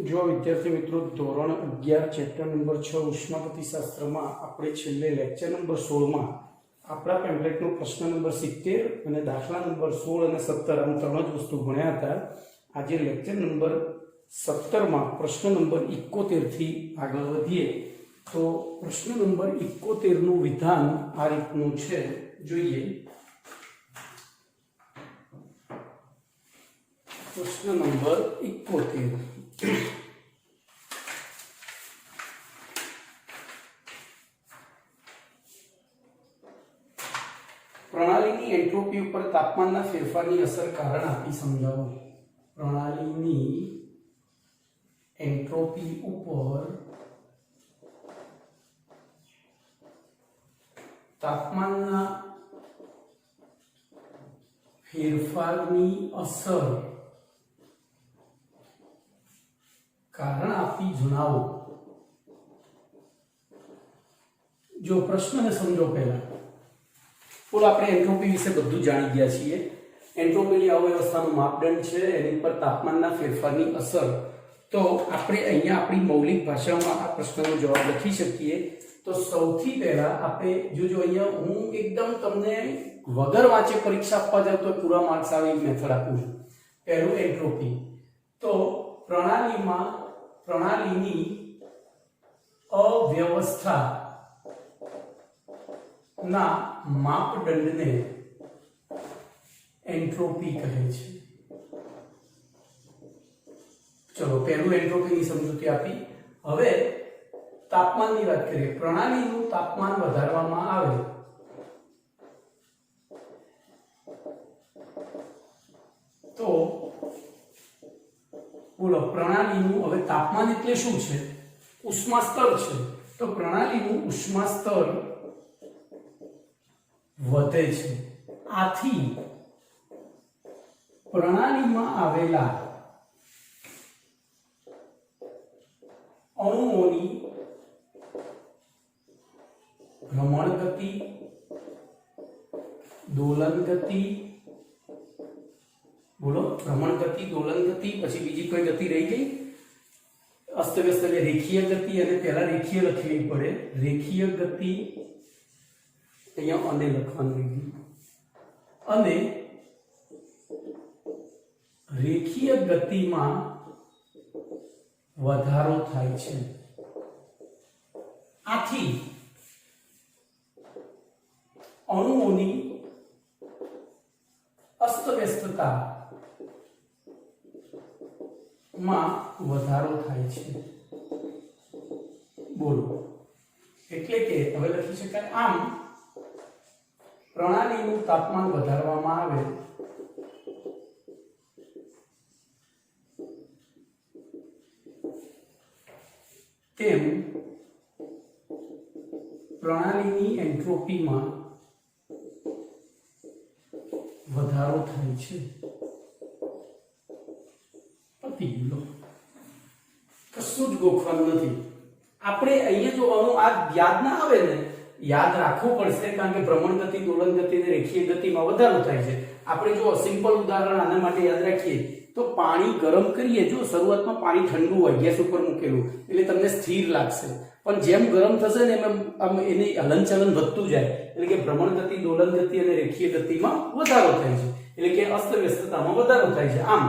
જો વિદ્યાર્થી મિત્રો ધોરણ 11 ચેપ્ટર નંબર 6 ઉષ્માગતિશાસ્ત્રમાં આપણે છેલ્લે લેક્ચર નંબર 16 માં આપણા પેમ્પલેટનો પ્રશ્ન નંબર 70 અને દાખલા નંબર 16 અને 17 આમ ત્રણ જ વસ્તુ ભણ્યા હતા. આજે લેક્ચર નંબર 17 માં પ્રશ્ન નંબર 71 થી આગળ વધીએ તો પ્રશ્ન નંબર 71 નું વિધાન આ રીતનું છે, જોઈએ. પ્રશ્ન નંબર 71. પ્રણાલીની એન્ટ્રોપી ઉપર તાપમાનના ફેરફારની અસર કારણ આપી સમજાવો. પ્રણાલીની એન્ટ્રોપી ઉપર તાપમાનના ફેરફારની અસર કારણ આપી જણાવો. જો પ્રશ્નને સમજો પહેલા બોલો, આપણે એન્ટ્રોપી વિશે બધું જાણી ગયા છીએ. એન્ટ્રોપીની અવ્યવસ્થાનું માપદંડ છે, એની પર તાપમાનના ફેરફારની અસર. તો આપણે અહીંયા આપણી મૌલિક ભાષામાં આ પ્રશ્નનો જવાબ લખી શકીએ. તો સૌથી પહેલા આપણે જો અહીંયા હું એકદમ તમને વગર વાંચે પરીક્ષા આપવા જાઉં તો પૂરા માર્ક્સ આવે એવી મેથડ આપું છું. પહેલું એન્ટ્રોપી. તો પ્રણાલીની અવ્યવસ્થા ના માપદંડને એન્ટ્રોપી કહે છે. ચલો, પહેલું એન્ટ્રોપીની સમજૂતી આપી. હવે તાપમાનની વાત કરીએ. પ્રણાલીનું તાપમાન વધારવામાં આવે તો બોલો, પ્રણાલીનું હવે તાપમાન એટલે શું છે? ઉષ્મા સ્તર છે. તો પ્રણાલીનું ઉષ્મા સ્તર વધે છે. આથી પ્રણાલીમાં આવેલા અણુઓની ભ્રમણ ગતિ, દોલન ગતિ, બોલો, ભ્રમણ ગતિ, દોલન ગતિ, પછી બીજી કોઈ ગતિ રહી ગઈ? અસ્તવ્યસ્ત એટલે રેખીય ગતિ, અને પહેલા રેખીય લખવી પડે. રેખીય ગતિ અહીંયા અને લખવાનું, અને રેખીય ગતિમાં વધારો થાય છે. આથી અણુઓની અસ્તવ્યસ્તતા માં વધારો થાય છે. બોલો, એટલે કે હવે લખી શકાય આમ, પ્રણાલીનું તાપમાન વધારવામાં આવે તેમ પ્રણાલીની એન્ટ્રોપીમાં વધારો થાય છે. કશું જ ગોખવાનું નથી. આપણે અહીંયા જો આ યાદ ના આવે ને, યાદ રાખવું પડશે, કારણ કે ભ્રમણ ગતિ, દોલન ગતિ અને રેખીય ગતિમાં વધારો થાય છે. આપણે જો સિમ્પલ ઉદાહરણ આના માટે યાદ રાખીએ તો પાણી ગરમ કરીએ, જો શરૂઆતમાં પાણી ઠંડુ હોય, ગેસ ઉપર મૂકેલું, એટલે તમને સ્થિર લાગશે. પણ જેમ ગરમ થશે ને એમ એની હલનચલન વધતું જાય, એટલે કે ભ્રમણ ગતિ, દોલન ગતિ અને રેખીય ગતિમાં વધારો થાય છે, એટલે કે અસ્તવ્યસ્તતામાં વધારો થાય છે. આમ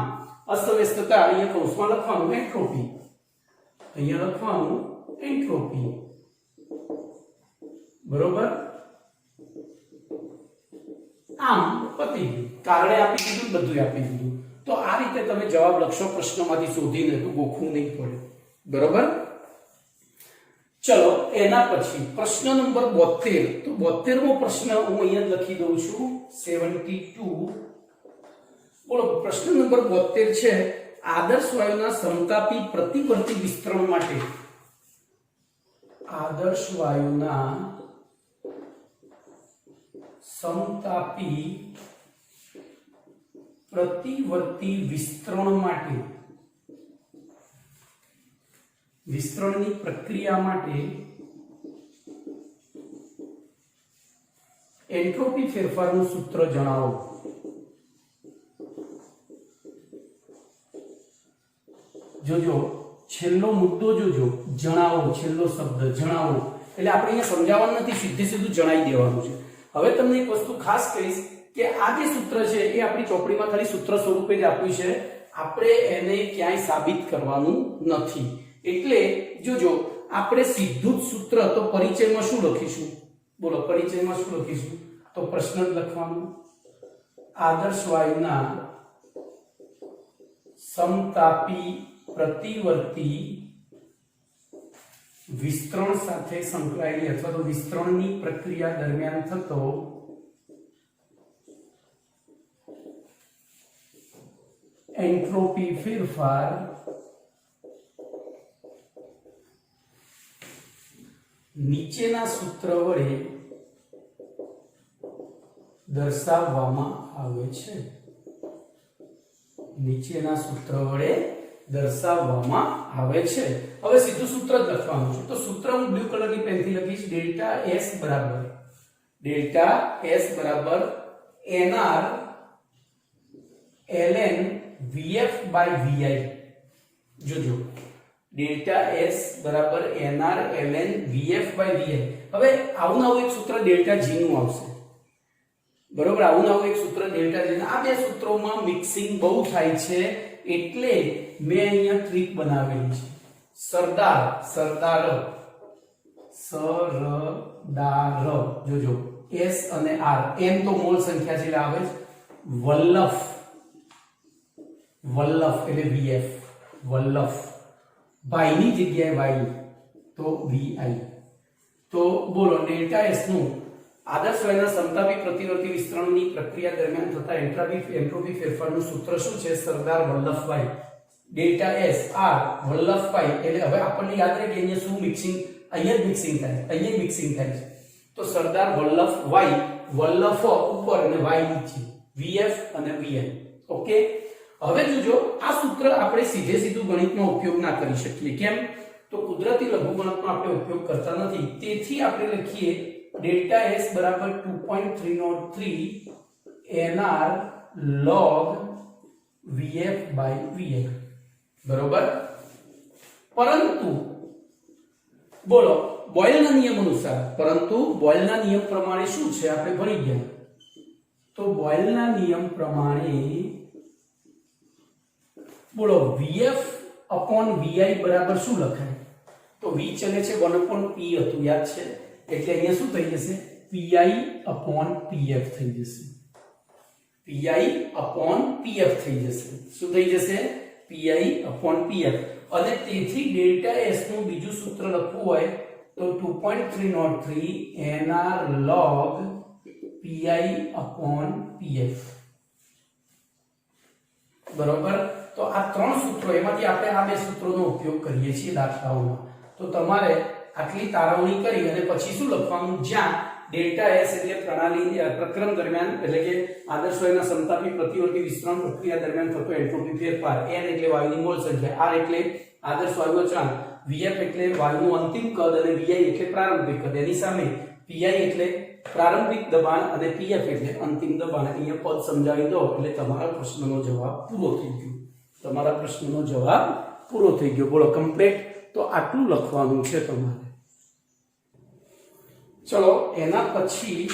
અસ્તવ્યસ્તતા અહીંયા કૌંસમાં લખવાનું એન્ટ્રોપી, અહીંયા લખવાનું એન્ટ્રોપી, બરોબર. આમ પતી ગયું. કારણે આપી દીધું, બધું આપી દીધું. તો આ રીતે તમે જવાબ લખશો પ્રશ્નમાંથી શોધીને, તો ગોખવું નહીં પડે, બરોબર. ચલો, એના પછી પ્રશ્ન નંબર 72. તો 72મો પ્રશ્ન હું અહીંયા લખી દઉં છું, 72. બોલો, પ્રશ્ન નંબર 72 છે, આદર્શ વાયુના સમતાપી પ્રતિવર્તી વિસ્તરણ માટે. આદર્શ વાયુના સમતાપી પ્રતિવર્તી વિસ્તરણ માટે, વિસ્તરણની પ્રક્રિયા માટે એન્ટ્રોપી ફેરફારનું સૂત્ર જણાવો. જોજો છેલ્લો મુદ્દો જોજો, જણાવો, છેલ્લો શબ્દ જણાવો, એટલે આપણે અહીંયા સમજાવવાનું નથી, સીધું જણાવી દેવાનું છે. હવે તમને એક વસ્તુ ખાસ કહીશ કે આ જે સૂત્ર છે એ આપણી ચોપડીમાં ખાલી સૂત્ર સ્વરૂપે જ આપ્યું છે, આપણે એને ક્યાંય સાબિત કરવાનું નથી. એટલે જોજો, આપણે સીધું જ સૂત્ર, તો પરિચયમાં શું લખીશું? બોલો, પરિચયમાં શું લખીશું? તો પ્રશ્ન જ લખવાનું. આદર્શ વાયુના સમતાપી પ્રતિવર્તી વિસ્તરણ સાથે સંકળાયેલી અથવા તો વિસ્તરણની પ્રક્રિયા દરમિયાન થતો એન્ટ્રોપી ફેરફાર નીચેના સૂત્ર વડે દર્શાવવામાં આવે છે. નીચેના સૂત્ર વડે દર્શાવવામાં આવે છે. હવે સીધું સૂત્ર જ લખવાનું છે. તો સૂત્ર હું બ્લુ કલરની પેનથી લખીશ. ડેલ્ટા S બરાબર nr ln vf by vi. જોજો, ડેલ્ટા S બરાબર nr ln vf by vi. હવે આવું એક સૂત્ર ડેલ્ટા g નું આવશે, બરોબર? આવું એક સૂત્ર ડેલ્ટા g. આ બે સૂત્રોમાં મિક્સિંગ બહુ થાય છે, એટલે મેં અહીંયા ટ્રીક બનાવેલી છે. સરદાર જોજો, S અને R, n તો મોલ સંખ્યા છે એટલે આવે છે. વલ્લભ એટલે VF, વલ્લભ. ભાઈ ની જગ્યાએ y તો VI. તો બોલો, ડેલ્ટા S નું આદર્શ વાયુના સમતાપી પ્રતિવર્તી વિસ્તરણની પ્રક્રિયા દરમિયાન થતા એન્ટ્રોપી ફેરફારનું સૂત્ર શું છે? Sardar Vallabhbhai. Delta S R Vallabhbhai. એટલે હવે આપણને યાદ રહે કે અહીંયા શું મિક્સિંગ? અહીંયા જ મિક્સિંગ થાય છે. તો સરદાર વલ્લભભાઈ, વલ્લભ ઉપર અને y નીચે, VF અને VI. ઓકે. હવે જોજો, આ સૂત્ર આપણે સીધું ગણિતમાં ઉપયોગ ના કરી શકીએ. કેમ? તો કુદરતી લઘુગણકમાં આપણે ઉપયોગ કરતા નથી. તેથી આપણે લખીએ ડેલ્ટા S બરાબર 2.303 nr log vf by vi. બરોબર? પરંતુ બોલો, બોયલના નિયમ અનુસાર, બોયલના નિયમ પ્રમાણે શું છે આપણે ભણી ગયા. તો બોયલના નિયમ પ્રમાણે બોલો, vf upon vi બરાબર શું લખાય? તો v ચલે છે 1/p હતું, યાદ છે? એટલે અહીંયા શું થઈ જશે? pi upon pf થઈ જશે. શું થઈ જશે? pi upon pf. અને તેથી ડેલ્ટા S નું બીજું સૂત્ર લખવું હોય તો 2.303 nr log pi upon pf. બરોબર? તો આ ત્રણ સૂત્રો, એમાંથી આપણે આ બે સૂત્રોનો ઉપયોગ કરીએ છીએ દાખલાઓમાં. તો તમારે આટલી તારવણી કરી અને પછી શું લખવાનું? જ્યાં ડેલ્ટા S એટલે પ્રક્રમ દરમિયાન, એટલે કે આદર્શ વાયુના સમતાપી પ્રતિવર્તી વિસ્તરણ પ્રક્રિયા દરમિયાન થતો એન્ટ્રોપી ફેરફાર, n એટલે વાયુની મોલ સંખ્યા, R એટલે આદર્શ વાયુ અચળાંક, VF એટલે વાયુનું અંતિમ કદ અને VI એટલે પ્રારંભિક કદ. એની સામે PI એટલે પ્રારંભિક દબાણ અને PF એટલે અંતિમ દબાણ. અહીંયા પદ સમજાવી દો એટલે તમારા પ્રશ્નનો જવાબ પૂરો થઈ ગયો. બોલો, કમ્પ્લીટ. તો આટલું લખવાનું છે તમારે. ચલો, એના પછી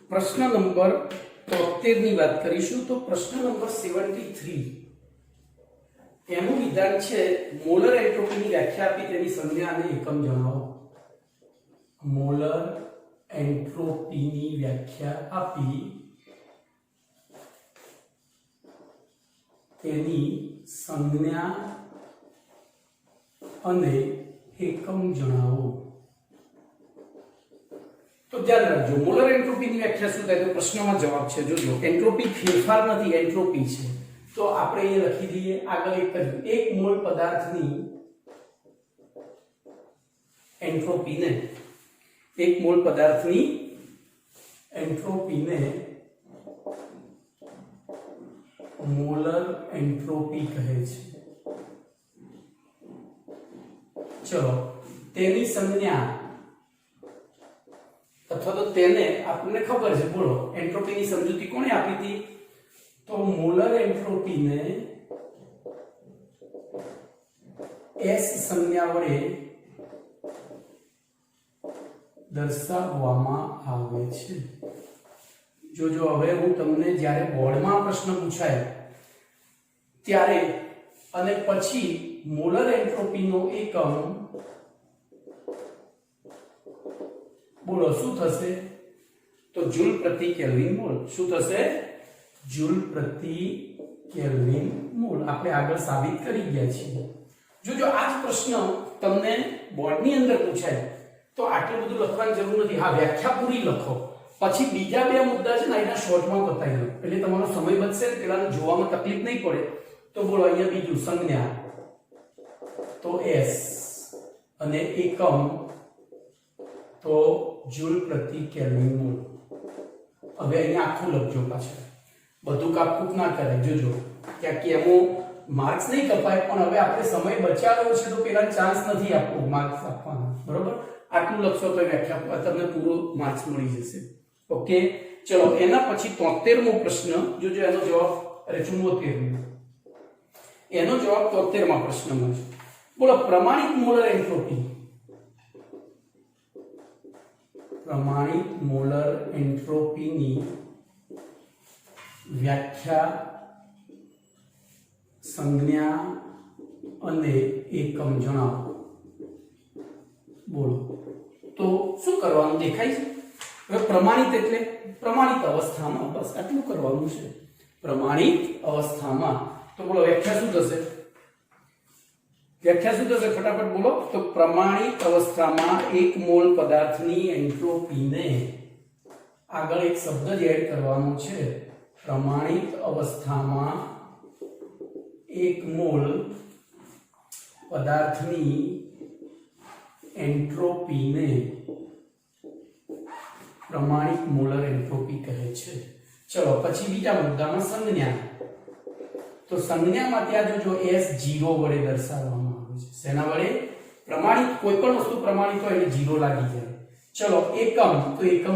પ્રશ્ન નંબર 73 ની વાત કરીશું. તો પ્રશ્ન નંબર 73 એનું વિધાન છે, મોલર એન્ટ્રોપીની વ્યાખ્યા આપી, તેની સંજ્ઞા અને એકમ જણાવો. મોલર એન્ટ્રોપીની વ્યાખ્યા આપી, તેની સંજ્ઞા અને એકમ જણાવો. તો ધ્યાન રાખજો, મોલર એન્ટ્રોપીની વ્યાખ્યા શું થાય? તો પ્રશ્નમાં જવાબ છે. જોજો, એન્ટ્રોપી ફેરફાર નથી, એન્ટ્રોપી છે. તો આપણે એ લખી દઈએ. આગળ એક મોલ પદાર્થની એન્ટ્રોપીને મોલર એન્ટ્રોપી કહે છે. ચલો, તેની સંજ્ઞા અથવા તો તેને આપણને ખબર છે. બોલો, એન્ટ્રોપીની સમજૂતી કોણે આપી હતી? તો મોલર એન્ટ્રોપીને S સંજ્ઞા વડે દર્શાવવામાં આવે છે। જો હવે હું તમને જ્યારે બોર્ડમાં પ્રશ્ન પૂછાય ત્યારે અને પછી મોલર એન્ટ્રોપીનો એકમ બોલો શું થશે તો જૂલ પ્રતિ કેલ્વિન મોલ। શું થશે જૂલ પ્રતિ કેલ્વિન મોલ। આપણે આગળ સાબિત કરી ગયા છીએ। જો આ જ પ્રશ્ન તમને બોર્ડની અંદર પૂછાય તો આટલું બધું લખવાની જરૂર નથી। હા વ્યાખ્યા પૂરી લખો પછી બીજા બે મુદ્દા છે ને એના શોર્ટમાં બતાવી દો એટલે તમારો સમય બચશે પેલા જોવામાં તકલીફ નહીં પડે। તો બોલો અહીંયા બીજું સંજ્ઞા તો S અને એકમ તો જૂલ પ્રતિ કેલ્વિન મોલ। હવે અહીંયા આખું લખજો પાછળ બધું કાપકૂપ ના કરાય। જોજો ક્યાંક એમો માર્ક્સ નહીં કપાય પણ હવે આપણે સમય બચાવ્યો છે તો પેલા ચાન્સ નથી આપવો માર્ક્સ આપવાનો બરોબર। આટલું લખશો તો વ્યાખ્યા તમને પૂરો માર્ક્સ મળી જશે। ઓકે ચલો એના પછી 73મો પ્રશ્ન જોજો એનો જવાબ અરે 74મો એનો જવાબ 73મા પ્રશ્નમાં છે। બોલો પ્રમાણિત મોલર એન્ટ્રોપી પ્રમાણિત મોલર એન્ટ્રોપીની વ્યાખ્યા સંજ્ઞા અને એકમ જણાવો। બોલો તો શું કરવાનું દેખાય છે હવે પ્રમાણિત એટલે પ્રમાણિત અવસ્થામાં બસ આટલું કરવાનું છે। પ્રમાણિત અવસ્થામાં તો બોલો વ્યાખ્યા શું થશે ફટાફટ બોલો તો પ્રમાણિત અવસ્થામાં 1 મોલ પદાર્થની એન્ટ્રોપીને આગળ એક શબ્દ જ એડ કરવાનો છે। પ્રમાણિત અવસ્થામાં 1 મોલ પદાર્થની એન્ટ્રોપીને પ્રમાણિત મોલર એન્ટ્રોપી કહે છે। ચલો પછી બીજા મુદ્દામાં સંજ્ઞા તો સંજ્ઞામાં ત્યાં જો S0 વડે દર્શાવવામાં આવે છે। શેના વડે પ્રમાણિત કોઈ પણ વસ્તુ પ્રમાણિત હોય એટલે 0 લાગી જાય। ચલો એકમ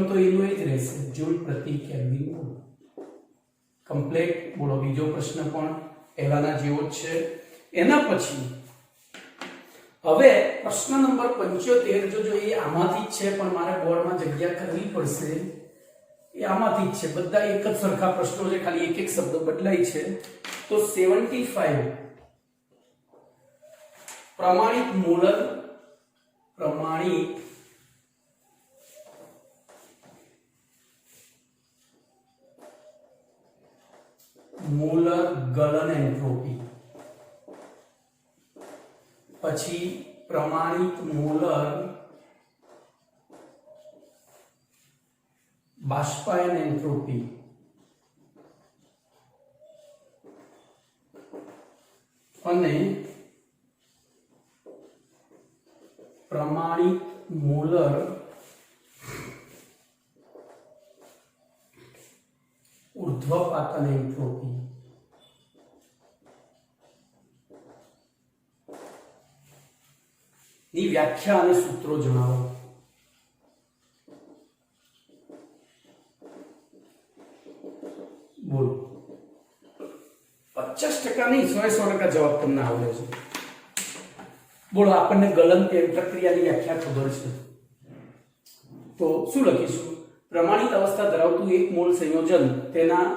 તો એનું જ રહેશે જૂલ પ્રતિ કેલ્વિન મોલ। કમ્પ્લીટ બોલો બીજો પ્રશ્ન પણ પહેલાના જેવો જ છે। એના પછી હવે પ્રશ્ન નંબર 75 જો એ આમાંથી જ છે પણ મારે બોર્ડમાં જગ્યા કરવી પડશે એ આમાંથી જ છે બધા એક જ સરખા પ્રશ્નો છે ખાલી એક શબ્દ બદલાય છે। તો 75 પ્રમાણિત મોલર ગલન એન્ટ્રોપી પછી પ્રમાણિત મોલર બાષ્પાયન એન્ટ્રોપી અને પ્રમાણિત મોલર ઉર્ધ્વપાતન એન્ટ્રોપી ની વ્યાખ્યા અને સૂત્રો જણાવો। બોલો 50% નહીં 100% જવાબ તમને આવડે છે। બોલો આપણને ગલન પ્રક્રિયાની વ્યાખ્યા ખબર છે તો શું લખીશું પ્રમાણિત અવસ્થા ધરાવતું 1 મોલ સંયોજન તેના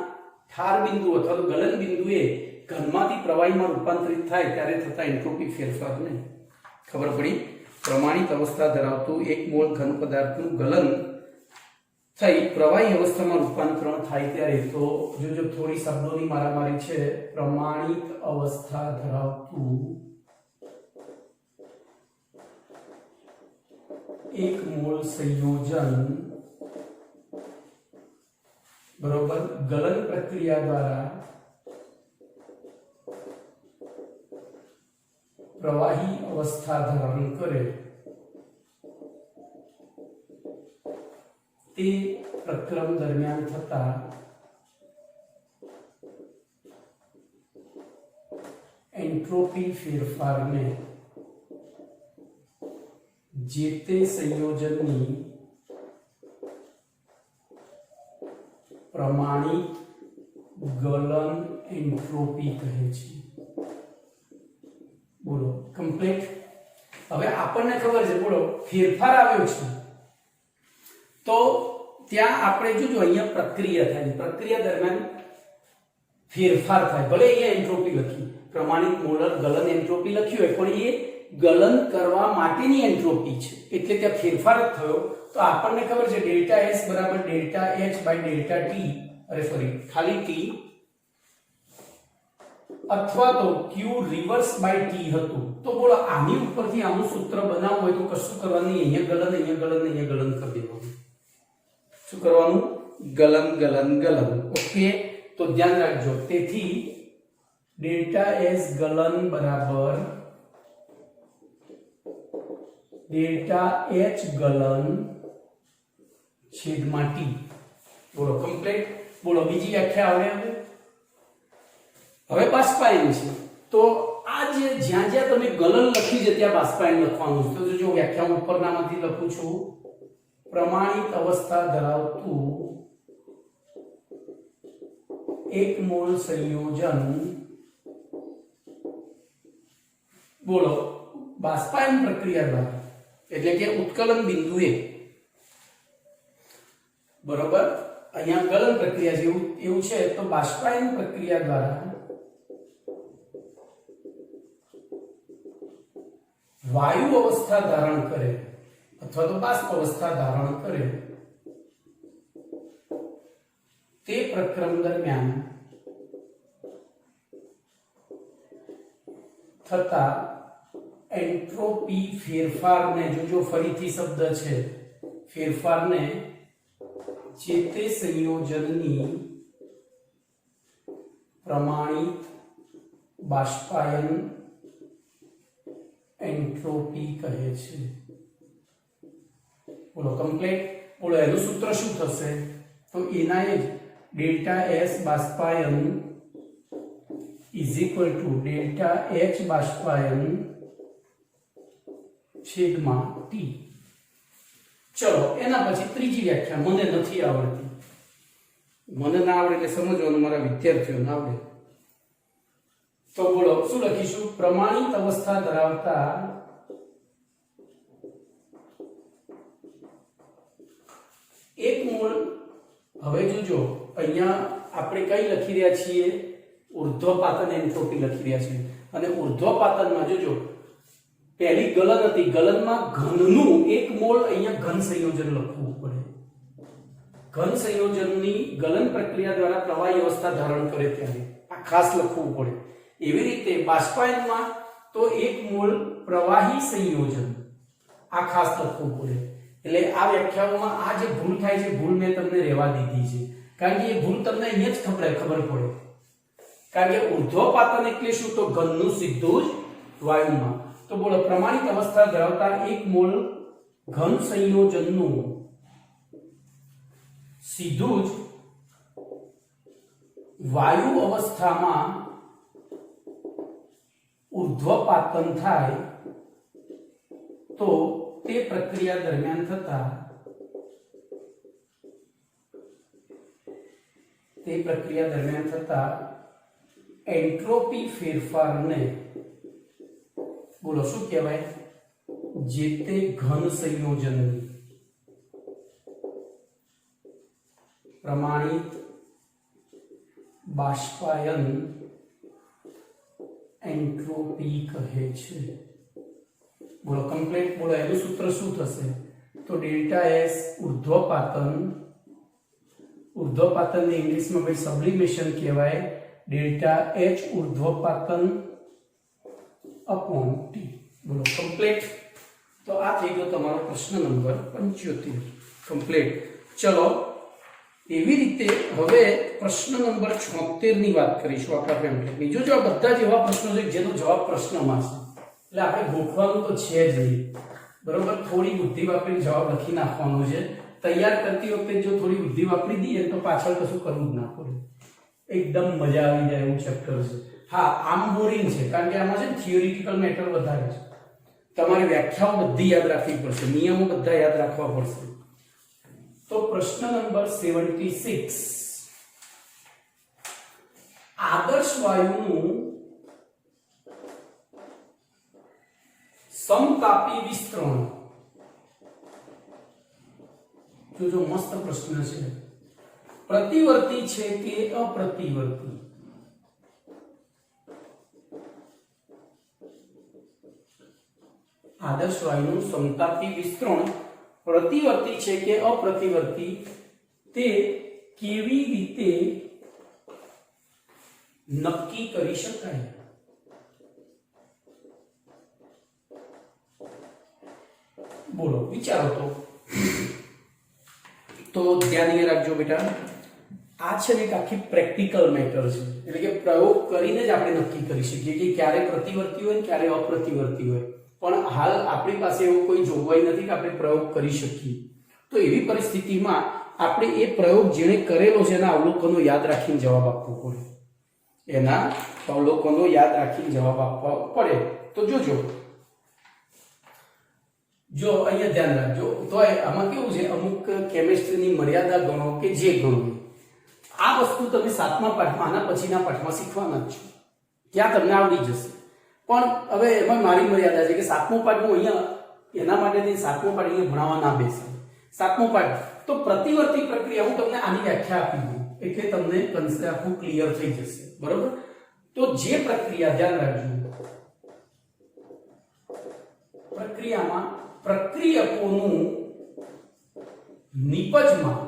ઠાર બિંદુ અથવા તો ગલન બિંદુએ ઘનમાંથી પ્રવાહીમાં રૂપાંતરિત થાય ત્યારે થતા એન્ટ્રોપી ફેરફારને ખબર પડી। પ્રમાણિત અવસ્થા ધરાવતું 1 મોલ ઘન પદાર્થનું ગલન થઈ પ્રવાહી અવસ્થામાં રૂપાંતરણ થાય ત્યારે તો જો થોડી શબ્દોની મારામારી છે। પ્રમાણિત અવસ્થા ધરાવતું 1 મોલ સંયોજન બરોબર ગલન પ્રક્રિયા દ્વારા પ્રવાહી અવસ્થા ધારણ કરે તે પ્રક્રમ દરમિયાન થતા એન્ટ્રોપી ફેરફારને જે તે સંયોજનની પ્રમાણિત ગલન એન્ટ્રોપી કહે છે। બોલો કમ્પ્લીટ। હવે આપણને ખબર છે બોલો ફેરફાર આવ્યો છે તો ત્યાં આપણે જોજો અહીંયા પ્રક્રિયા થાય, પ્રક્રિયા દરમિયાન ફેરફાર થાય, ભલે અહીંયા એન્ટ્રોપી લખી પ્રમાણિત મોલર ગલન એન્ટ્રોપી લખ્યું હોય પણ એ ગલન કરવા માટેની એન્ટ્રોપી છે એટલે ત્યાં ફેરફાર જ થયો। તો આપણને ખબર છે ડેલ્ટા S બરાબર delta H by delta T, અરે સોરી ખાલી T અથવા તો Q રિવર્સ બાય T હતું। તો બોલો આની ઉપરથી આનું સૂત્ર બનાવવું હોય તો કશું કરવાનું નહીં, અહીંયા ગલન અહીંયા ગલન અહીંયા ગલન કરી દેવાનું। શું કરવાનું? ગલન ગલન ગલન। ઓકે, તો ધ્યાન રાખજો। તેથી ડેલ્ટા S ગલન બરાબર ડેલ્ટા H ગલન છેદમાં T। બોલો કમ્પ્લીટ। બોલો બીજી વ્યાખ્યા આવડે? હવે બાષ્પાયન છે તો આ જે જ્યાં જ્યાં તમે ગલન લખી છે ત્યાં બાષ્પાયન લખવાનું છે। તો જો વ્યાખ્યા ઉપરનામાંથી લખું છું, પ્રમાણિત અવસ્થા ધરાવતું એક મોલ સંયોજન બોલો બાષ્પાયન પ્રક્રિયા દ્વારા એટલે કે ઉત્કલન બિંદુએ બરોબર અહીંયા ગલન પ્રક્રિયા જેવું એવું છે તો બાષ્પાયન પ્રક્રિયા દ્વારા વાયુ અવસ્થા ધારણ કરે અથવા તો બાષ્પ અવસ્થા ધારણ કરે તે પ્રક્રમ દરમિયાન થતા એન્ટ્રોપી ફેરફારને જોજો ફરીથી શબ્દ છે ફેરફારને જે તે સંયોજનની પ્રમાણિત બાષ્પાયન એન્ટ્રોપી કહે છે। બોલો કમ્પ્લીટ। બોલો એનું સૂત્ર શું થશે? તો એના એ ડેલ્ટા S બાષ્પાયન is equal to delta H બાષ્પાયન છેદમાં T। ચલો એના પછી ત્રીજી વ્યાખ્યા મને નથી આવડતી, મને ના આવડે એટલે સમજવાનું મારા વિદ્યાર્થીઓને આવડે। તો બોલો શું લખીશું? પ્રમાણિત અવસ્થા ધરાવતા એક મોલ। હવે જોજો અહીંયા આપણે કઈ લખી રહ્યા છીએ? ઉર્ધ્વપાતન એન્ટ્રોપી લખી રહ્યા છીએ અને ઉર્ધ્વપાતનમાં જોજો પહેલી ગલન હતી, ગલનમાં ઘનનું એક મોલ અહીંયા ઘન સંયોજન લખવું પડે। ઘન સંયોજનની ગલન પ્રક્રિયા દ્વારા પ્રવાહી અવસ્થા ધારણ કરે ત્યારે આ ખાસ લખવું પડે। એવી રીતે બાષ્પાયનમાં તો એક મોલ પ્રવાહી સંયોજન આ ખાસ લખવું પડે। એટલે આ વ્યાખ્યાઓમાં આ જે ભૂલ થાય છે ભૂલ મેં તમને રહેવા દીધી છે કારણ કે એ ભૂલ તમને અહીંયા જ ખબર પડે કારણ કે ઉર્ધ્વપાતન એટલે શું? તો ઘનનું સીધું જ વાયુમાં। તો બોલો પ્રમાણિત અવસ્થા ધરાવતા એક મોલ ઘન સંયોજનનું સીધું જ વાયુ અવસ્થામાં ઉર્ધ્વપાતન થાય તો તે પ્રક્રિયા દરમિયાન થતા એન્ટ્રોપી ફેરફારને બોલો શું કહેવાય? જે તે ઘન સંયોજનની પ્રમાણિત બાષ્પાયન એન્ટ્રોપી કહે છે। બોલો કમ્પ્લીટ। બોલો એનું સૂત્ર શું થશે? તો ડેલ્ટા S ઉર્ધ્વપાતન ને ઇંગ્લિશમાં ભાઈ સબ્લિમેશન કહેવાય, ડેલ્ટા H ઉર્ધ્વપાતન अपॉन T। बोलो कंप्लीट। तो आ थी गयो तमारो प्रश्न नंबर 75 कंप्लीट। चलो एवी रीते हवे प्रश्न नंबर 76 ની વાત કરીશું આપણા પેમ્પલેટની। જો આ બધા જ એવા પ્રશ્નો છે જેનો જવાબ પ્રશ્નમાં છે એટલે આપણે ગોખવાનું તો છે જ નહીં, બરોબર? થોડી બુદ્ધિ વાપરીને જવાબ લખી નાખવાનો છે। તૈયાર કરતી વખતે જો થોડી બુદ્ધિ વાપરી દઈએ તો પાછળ કશું કરવું જ ના પડે, એકદમ મજા આવી જાય એવું ચેપ્ટર છે। हाँ आम बोरिंग है कारण के आमा थियोरिटिकल मैटर વધારે છે, તમારે વ્યાખ્યાઓ બધી યાદ રાખવી પડશે, નિયમો બધા યાદ રાખવા પડશે। તો પ્રશ્ન નંબર 76 આદર્શ વાયુનું સમતાપી વિસ્તરણ. જો મસ્ત પ્રશ્ન છે. પ્રતિવર્તી છે કે અપ્રતિવર્તી? આદર્શ વાયુનું સમતાપી વિસ્તરણ પ્રતિવર્તી છે કે અપ્રતિવર્તી તે કેવી રીતે નક્કી કરી શકાય? બોલો, વિચારો. તો ધ્યાન એ રાખજો બેટા, આ છે ને એક આખી પ્રેક્ટિકલ મેટર છે, એટલે કે પ્રયોગ કરીને જ આપણે નક્કી કરી શકીએ કે ક્યારે પ્રતિવર્તી હોય ને ક્યારે અપ્રતિવર્તી હોય. પણ હાલ આપણી પાસે એવો કોઈ જોગવાઈ નથી કે આપણે પ્રયોગ કરી શકીએ. તો એવી પરિસ્થિતિમાં આપણે એ પ્રયોગ જેણે કરેલો છે એના અવલોકનો યાદ રાખીને જવાબ આપવો પડે. એના અવલોકનો યાદ રાખીને જવાબ આપવા પડે. તો જોજો, જો અહીંયા ધ્યાન રાખજો. તો આમાં કેવું છે, અમુક કેમિસ્ટ્રીની મર્યાદા ગણો કે જે ગણો, આ વસ્તુ તમે 7મા પાઠમાં આના પછીના પાઠમાં શીખવાના જ છો, ત્યાં તમને આવડી જશે. પણ હવે એમાં મારી મર્યાદા છે કે 7મો પાઠ હું અહીંયા એના માટે 7મો પાઠ અહીંયા ભણાવવા ના બેસે. 7મો પાઠ તો પ્રતિવર્તી પ્રક્રિયા હું તમને આની વ્યાખ્યા આપી દઉં એટલે તમને કન્સેપ્ટ આખું ક્લિયર થઈ જશે. બરોબર? તો જે પ્રક્રિયા, ધ્યાન રાખજો, પ્રક્રિયામાં પ્રક્રિયકોનું નિપજમાં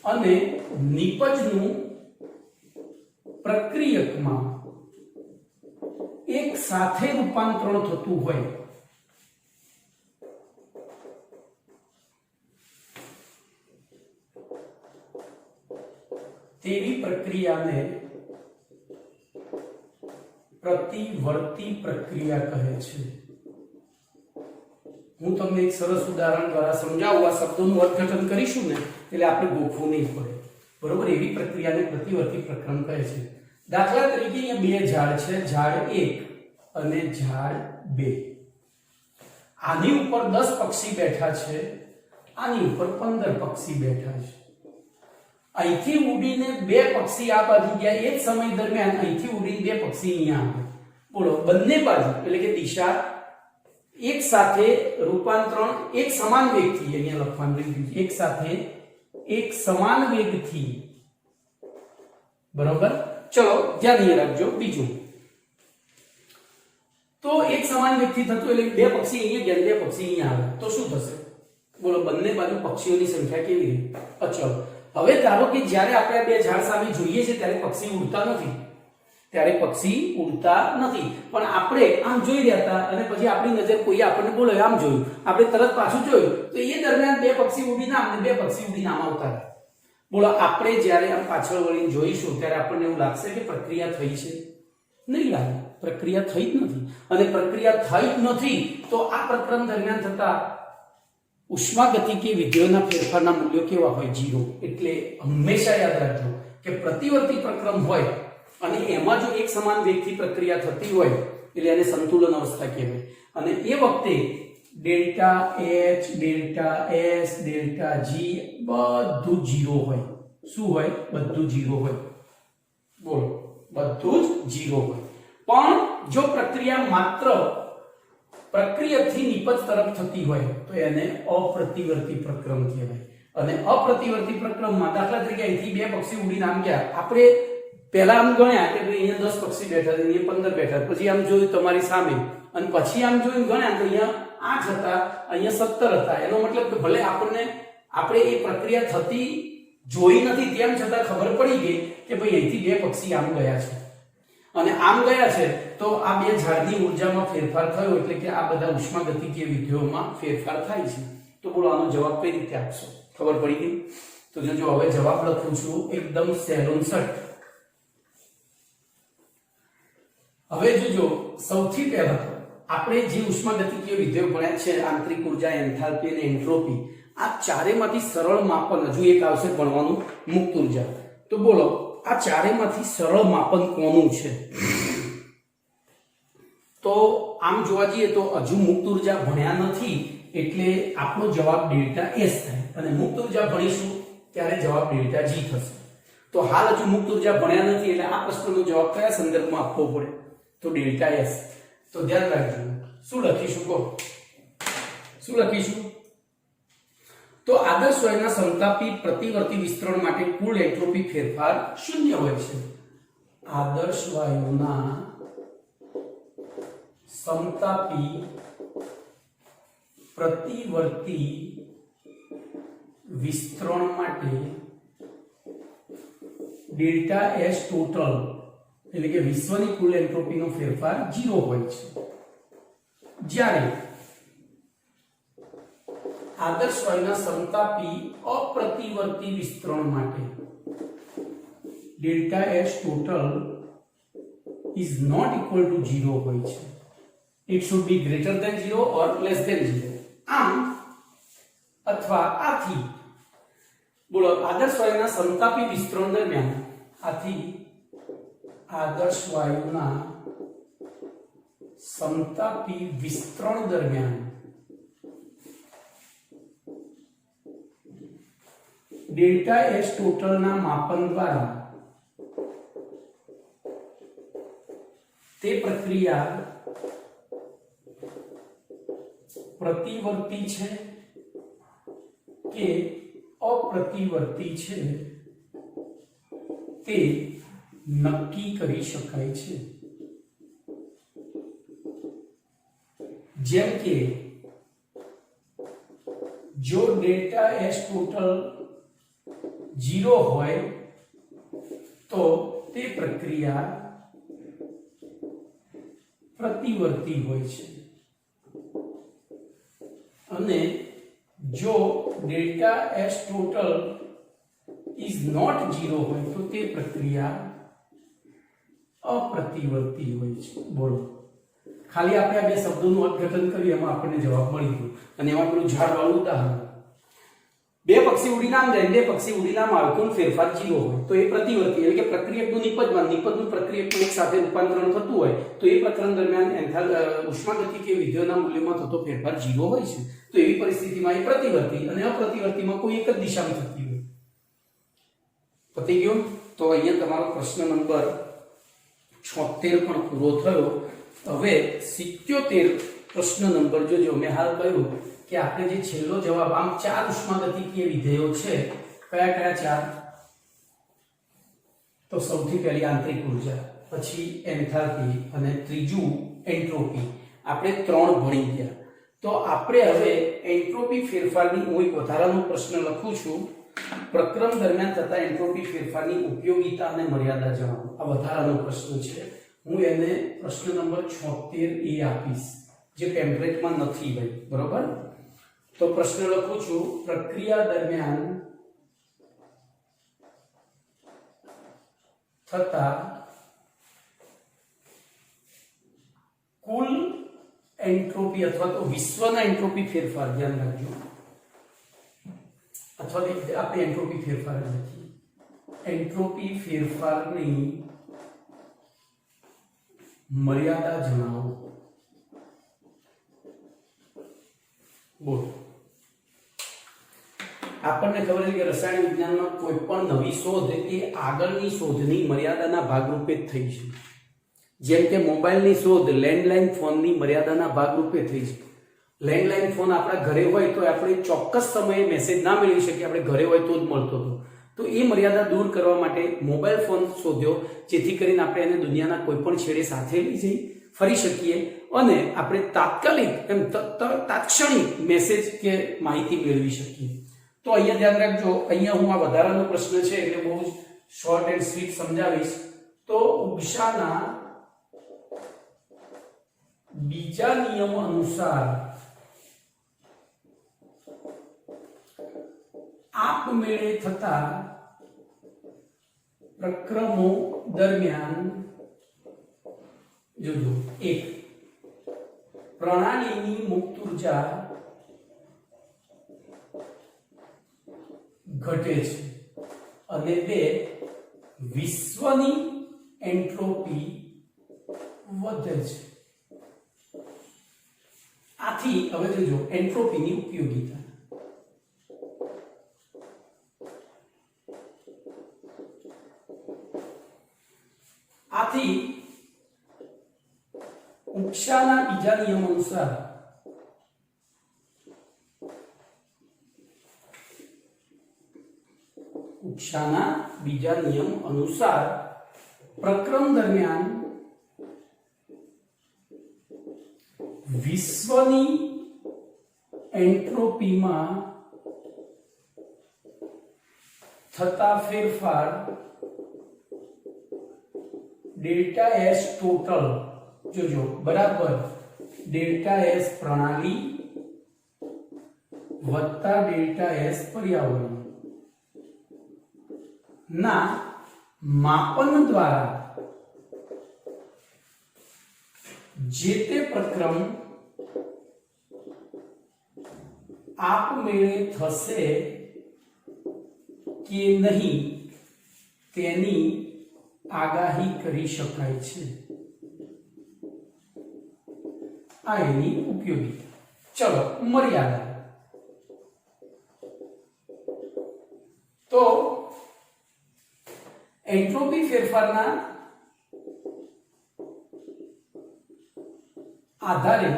અને નિપજનું પ્રક્રિયકમાં એક સાથે રૂપાંતરણ થતું હોય તેવી પ્રક્રિયાને પ્રતિવર્તી પ્રક્રિયા કહે છે. હું તમને એક સરસ ઉદાહરણ દ્વારા સમજાવું. આ શબ્દોનું અર્થઘટન કરીશું ને એટલે આપણે ગોખવું નહીં પડે. બરોબર? એવી પ્રક્રિયાને પ્રતિવર્તી પ્રક્રમ કહે છે. દાખલા તરીકે અહીંયા બે ઝાડ છે, ઝાડ 1 અને ઝાડ 2. આની ઉપર 10 પક્ષી બેઠા છે, આની ઉપર 15 પક્ષી બેઠા છે. અહીંથી ઉડીને બે પક્ષી આ બાજુ ગયા, એ જ સમય દરમિયાન અહીંથી ઉડીને બે પક્ષી અહીંયા આવ્યા. બોલો, બંને બાજુ એટલે કે દિશા એક સાથે રૂપાંતરણ એક સમાન વેગથી, અહીંયા લખવાનું લીધું, એક સાથે એક સમાન વેગથી. બરોબર? ચલો ધ્યાન રાખજો. બીજું, તો એક સમાન વેગથી થતું એટલે બે પક્ષી અહીંયા ગયા, બે પક્ષી અહીંયા આવ્યા, તો શું થશે? બોલો, બંને બાજુ પક્ષીઓની સંખ્યા કેવી રીતે? અચળ. હવે ધારો કે જ્યારે આપણે બે ઝાડ સામે જોઈએ છે ત્યારે પક્ષી ઉડતા નથી, પણ આપણે આમ જોઈ રહ્યા હતા અને પછી આપણી નજર કોઈ આપણને બોલે આમ જોયું, આપણે તરત પાછું જોયું, તો એ દરમિયાન બે પક્ષી ઉડીને આમ ને બે પક્ષી ઉડીને આમ આવતા હતા. બોલો, આપણે જ્યારે આમ પાછળ વળીને જોઈશું ત્યારે આપણને એવું લાગશે કે પ્રક્રિયા થઈ છે? નહીં લાગે. પ્રક્રિયા થઈ જ નથી. અને પ્રક્રિયા થઈ જ નથી તો આ પ્રકરણ દરમિયાન થતા ઉષ્માગતિકી વિધેયોના ફેરફારના મૂલ્યો કેવા હોય? 0. એટલે હંમેશા યાદ રાખજો કે પ્રતિવર્તી પ્રક્રમ હોય અને એમાં જો એક સમાન વેગથી પ્રક્રિયા થતી હોય એટલે એને સંતુલન અવસ્થા કહેવાય. અને એ વખતે delta H, delta S, delta G બધું 0 હોય. શું હોય? બધું 0 હોય. બોલો, બધું જ 0 હોય. પણ જો પ્રક્રિયા માત્ર પ્રક્રિયકથી નિપજ તરફ થતી હોય તો એને અપ્રતિવર્તી પ્રક્રમ કહેવાય. અને અપ્રતિવર્તી પ્રક્રમમાં દાખલા તરીકે અહીંથી બે પક્ષી ઉડીને આમ ગયા, આપણે પહેલા આમ ગણ્યા કે અહીંયા 10 પક્ષી બેઠા છે, અહીંયા 15 બેઠા, પછી આમ જોયું તમારી સામે, અને પછી આમ જોઈને ગણ્યા તો અહીંયા 8 હતા, અહીંયા 17 હતા. એનો મતલબ કે ભલે આપણે એ પ્રક્રિયા થતી જોઈ નથી, તેમ છતાં ખબર પડી ગઈ કે ભાઈ અહીંથી બે પક્ષી આમ ગયા છે અને આમ ગયા છે, તો આ બે ઝાડની ઉર્જામાં ફેરફાર થયો એટલે કે આ બધા ઉષ્માગતિકીય વિધેયોમાં ફેરફાર થાય છે. તો બોલો, આનો જવાબ કઈ રીતે આપશો? ખબર પડી ગઈ? તો જો હવે જવાબ લખું છું એકદમ સહેલો સટ. હવે જોજો, સૌથી પહેલા આપણે જે ઉષ્માગતિકીય વિધેયો ભણ્યા છે, આંતરિક ઉર્જા, એન્થાલ્પી અને એન્ટ્રોપી, આ ચારેમાંથી સરળ માપન હજુ એક આવશે ભણવાનું, મુક્ત ઉર્જા. તો બોલો, આ ચારેમાંથી સરળ માપન કોનું છે? તો આમ જોવા જઈએ તો હજુ મુક્ત ઉર્જા ભણ્યા નથી એટલે આપણો જવાબ ડેલ્ટા S થાય, અને મુક્ત ઉર્જા ભણીશું ત્યારે જવાબ ડેલ્ટા G થશે. તો હાલ હજુ મુક્ત ઉર્જા ભણ્યા નથી એટલે આ પ્રશ્નનો જવાબ કયા સંદર્ભમાં આપવો પડે? તો ડેલ્ટા S. તો ધ્યાન રાખજો શું લખીશું કહો શું લખીશું તો આદર્શ વાયુના સમતાપી પ્રતિવર્તી વિસ્તરણ માટે કુલ એન્ટ્રોપી ફેરફાર શૂન્ય હોય છે આદર્શ વાયુના સમતાપી પ્રતિવર્તી વિસ્તરણ માટે ડેલ્ટા એસ ટોટલ એટલે કે વિશ્વની કુલ એન્ટ્રોપીનો ફેરફાર 0 હોય છે જ્યારે આદર્શ વાયુના સમતાપી અપ્રતિવર્તી વિસ્તરણ માટે delta S total is not equal to 0 હોય છે it should be greater than 0 or less than 0 આમ અથવા આથી બોલો આદર્શ વાયુના સમતાપી વિસ્તરણ દરમિયાન આથી આદર્શ વાયુના સમતાપી વિસ્તરણ દરમિયાન ડેલ્ટા એસ ટોટલ ના માપન દ્વારા તે પ્રક્રિયા પ્રતિવર્તી છે કે અપ્રતિવર્તી છે તે નક્કી કરી શકાય છે જેમ કે જો ડેલ્ટા એસ ટોટલ 0 હોય તો તે પ્રક્રિયા પ્રતિવર્તી હોય છે અને જો delta S total is not 0 હોય તો તે પ્રક્રિયા અપ્રતિવર્તી હોય છે બોલો ખાલી આપણે આ બે શબ્દોનું અર્થઘટન કર્યું એમાં આપણને જવાબ મળી ગયો અને એમાં પેલું ઝાડવાળું ઉદાહરણ બે પક્ષી ઉડી નામ જાય બે પક્ષી ઉડી નામ આવે કુલ ફેરફાર 0 હોય તો એ પ્રતિવર્તી એટલે કે પ્રક્રિયકનું નિપજનું પ્રક્રિયકનું એક સાથે રૂપાંતરણ થતું હોય તો એ પ્રકરણ દરમિયાન ઉષ્માગતિ કે વિધેયોના મૂલ્યમાં થતો ફેરફાર 0 હોય છે તો એવી પરિસ્થિતિમાં એ પ્રતિવર્તી અને અપ્રતિવર્તીમાં કોઈ એક જ દિશામાં થતી હોય પતી ગયો તો અહીંયા તમારો પ્રશ્ન નંબર 76 પણ પૂરો થયો હવે 77 પ્રશ્ન નંબર જોજો મેં હાલ કહ્યું કે આપણે જે છેલ્લો જવાબ આમ ચાર ઉષ્માગતિકીય વિધેયો છે કયા કયા ચાર તો સૌથી પહેલી આંતરિક ઉર્જા પછી એન્થાલ્પી અને ત્રીજું એન્ટ્રોપી આપણે ત્રણ ભણી ગયા તો આપણે હવે એન્ટ્રોપી ફેરફારની હું એક વધારાનો પ્રશ્ન લખું છું પ્રકરણ દરમિયાન થતા એન્ટ્રોપી ફેરફારની ઉપયોગિતા અને મર્યાદા જણાવો આ વધારાનો પ્રશ્ન છે હું એને પ્રશ્ન નંબર 76 એ આપીશ જે ટેમ્પલેટમાં નથી ભાઈ બરોબર તો પ્રશ્ન લખું છું પ્રક્રિયા દરમિયાન થતા કુલ એન્ટ્રોપી અથવા તો વિશ્વના એન્ટ્રોપી ફેરફાર ધ્યાન રાખજો અથવા આપણે એન્ટ્રોપી ફેરફાર નથી એન્ટ્રોપી ફેરફારની મર્યાદા જણાવો બોલ આપણને ખબર છે કે રસાયણ વિજ્ઞાનમાં કોઈ પણ નવી શોધ એ આગળની શોધની મર્યાદાના ભાગરૂપે જ થઈ છે જેમ કે મોબાઈલની શોધ લેન્ડલાઇન ફોનની મર્યાદાના ભાગરૂપે થઈ છે લેન્ડલાઇન ફોન આપણા ઘરે હોય તો આપણે ચોક્કસ સમયે મેસેજ ના મેળવી શકીએ આપણે ઘરે હોય તો જ મળતો હતો તો એ મર્યાદા દૂર કરવા માટે મોબાઈલ ફોન શોધ્યો જેથી કરીને આપણે એને દુનિયાના કોઈ પણ છેડે સાથે લઈ જઈ ફરી શકીએ અને આપણે તાત્કાલિક તાત્ક્ષણિક મેસેજ કે માહિતી મેળવી શકીએ તો અહીંયા ધ્યાન રાખજો અહીંયા હું આ વધારાનો પ્રશ્ન છે એટલે બહુ જ શોર્ટ એન્ડ સ્વીટ સમજાવીશ તો ઉષ્માના બીજા નિયમ અનુસાર આપમેળે થતા પ્રક્રમો દરમિયાન જોજો એક પ્રણાલીની મુક્ત ઉર્જા ઘટે છે અને બે વિશ્વની એન્ટ્રોપી વધે છે આથી હવે જોજો એન્ટ્રોપીની ઉપયોગિતા આથી ઉષ્માના બીજા નિયમ અનુસાર ઉષ્માના બીજા નિયમ અનુસાર પ્રકરણ દરમિયાન વિશ્વની એન્ટ્રોપીમાં થતા ફેરફાર ડેલ્ટા એસ ટોટલ જોજો બરાબર ડેલ્ટા એસ પ્રણાલી વત્તા ડેલ્ટા એસ પર્યાવરણ ના માપન દ્વારા જે તે પ્રક્રમ આપમેળે થશે કે નહીં તેની આગાહી કરી શકાય છે. આ એની ઉપયોગિતા. ચલો મર્યાદા. તો એન્ટ્રોપી ફેરફારના આધારે